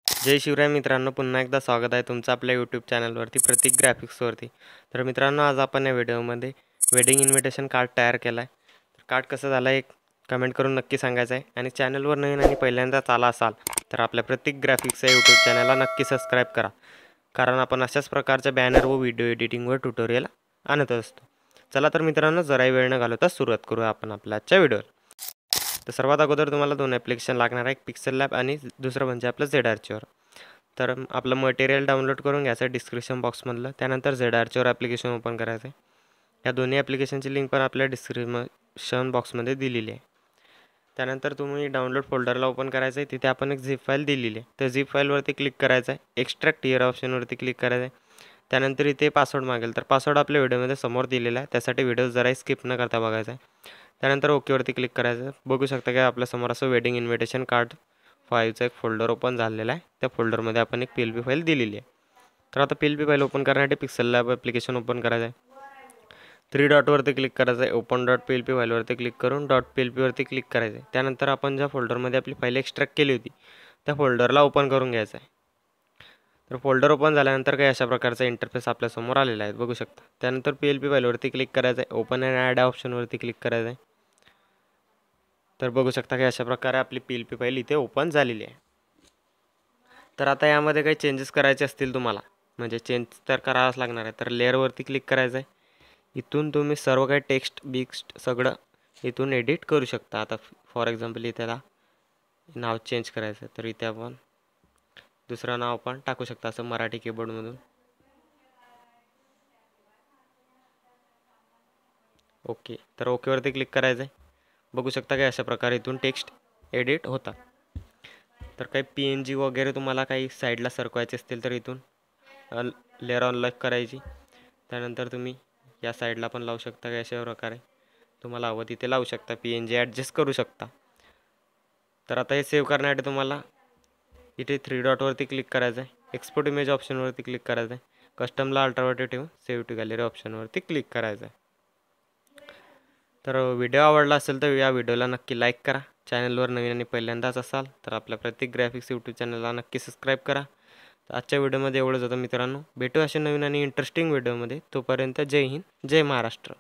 जय शिवराय मित्रांनो, पुन्हा एकदा स्वागत आहे तुमचं आपल्या यूट्यूब चॅनलवरती प्रतीक ग्राफिक्सवरती. तर मित्रांनो, आज आपण या व्हिडिओमध्ये वेडिंग इन्व्हिटेशन कार्ड तयार केला आहे. तर कार्ड कसं झालं आहे कमेंट करून नक्की सांगायचं आहे. आणि चॅनलवर नवीन आणि पहिल्यांदाच आला असाल तर आपल्या प्रतीक ग्राफिक्स या यूट्यूब चॅनलला नक्की सबस्क्राईब करा, कारण आपण अशाच प्रकारच्या बॅनर व व्हिडिओ एडिटिंगवर ट्युटोरियल आणत असतो. चला तर मित्रांनो, जराही वेळ न घालवता सुरुवात करूया आपण आपल्या आजच्या व्हिडिओवर. तर सर्वात अगोदर तुम्हाला दोन ॲप्लिकेशन लागणार आहे, एक पिक्सेल लॅब आणि दुसरं म्हणजे आपलं झेड आर्चिवर. तर आपलं मटेरियल डाउनलोड करून घ्यायचं डिस्क्रिप्शन बॉक्समधलं, त्यानंतर झेड आर्चिवर ॲप्लिकेशन ओपन करायचं आहे. या दोन्ही ॲप्लिकेशनची लिंक पण आपल्या डिस्क्रिप्शन बॉक्समध्ये दिलेली आहे. त्यानंतर तुम्ही डाउनलोड फोल्डरला ओपन करायचं आहे, तिथे आपण एक झिप फाईल दिलेली आहे. तर झिप फाईलवरती क्लिक करायचं आहे, एक्स्ट्रॅक्ट हिअर ऑप्शनवरती क्लिक करायचं आहे. त्यानंतर इथे पासवर्ड मागेल, तर पासवर्ड आपल्या व्हिडिओमध्ये समोर दिलेला आहे, त्यासाठी व्हिडिओ जराही स्किप न करता बघायचा आहे. त्यानंतर ओकेवरती क्लिक करायचं आहे. बघू शकता की आपल्यासमोर असं वेडिंग इन्व्हिटेशन कार्ड फाईलचं एक फोल्डर ओपन झालेला आहे. त्या फोल्डरमध्ये आपण एक PLP फाईल दिलेली आहे. तर आता PLP फाईल ओपन करण्यासाठी पिक्सेल लॅब ॲप्लिकेशन ओपन करायचं आहे. 3 डॉटवरती क्लिक करायचं आहे. ओपन .plt फाईलवरती क्लिक करून .plt वरती क्लिक करायचं आहे. त्यानंतर आपण ज्या फोल्डरमध्ये आपली फाईल एक्स्ट्रॅक्ट केली होती त्या फोल्डरला ओपन करून घ्यायचं आहे. तर फोल्डर ओपन झाल्यानंतर काही अशा प्रकारचा इंटरफेस आपल्यासमोर आलेला आहे, बघू शकता. त्यानंतर PLP फाईलवरती क्लिक करायचं आहे. ओपन अँड ॲड ऑप्शनवरती क्लिक करायचं आहे. तर बघू शकता की अशा प्रकारे आपली PLP फाईल इथे ओपन झालेली आहे. तर आता यामध्ये काही चेंजेस करायचे असतील तुम्हाला, म्हणजे चेंज तर करावाच लागणार आहे, तर लेअरवरती क्लिक करायचं आहे. इथून तुम्ही सर्व काही टेक्स्ट बिक्स्ट सगळं इथून एडिट करू शकता. आता फॉर एक्झाम्पल इथे त्याला नाव चेंज करायचं आहे, तर इथे आपण दुसरं नाव पण टाकू शकता, असं मराठी कीबोर्डमधून. ओके, तर ओकेवरती क्लिक करायचं आहे. बघू शकता की अशा प्रकारे इथून टेक्स्ट एडिट होतात. तर काही PNG वगैरे तुम्हाला काही साईडला सरकवायचे असतील तर इथून लेअर अनलॉक करायची. त्यानंतर तुम्ही या साईडला पण लावू शकता, की अशा प्रकारे तुम्हाला हवं तिथे लावू शकता, PNG ॲडजस्ट करू शकता. तर आता हे सेव्ह करण्यासाठी तुम्हाला इथे 3 डॉटवरती क्लिक करायचं आहे. एक्सपोर्ट इमेज ऑप्शनवरती क्लिक करायचं आहे. कस्टमला अल्ट्रावरती ठेवून सेव्ह टू गॅलरी ऑप्शनवरती क्लिक करायचं आहे. तर व्हिडिओ आवडला असेल तर या व्हिडिओला नक्की लाईक करा. चॅनलवर नवीन आणि पहिल्यांदाच असाल तर आपल्या प्रतीक ग्राफिक्स यूट्यूब चॅनलला नक्की सबस्क्राईब करा. तर आजच्या व्हिडिओमध्ये एवढंच होतं मित्रांनो. भेटू अशा नवीन आणि इंटरेस्टिंग व्हिडिओमध्ये. तोपर्यंत जय हिंद, जय महाराष्ट्र.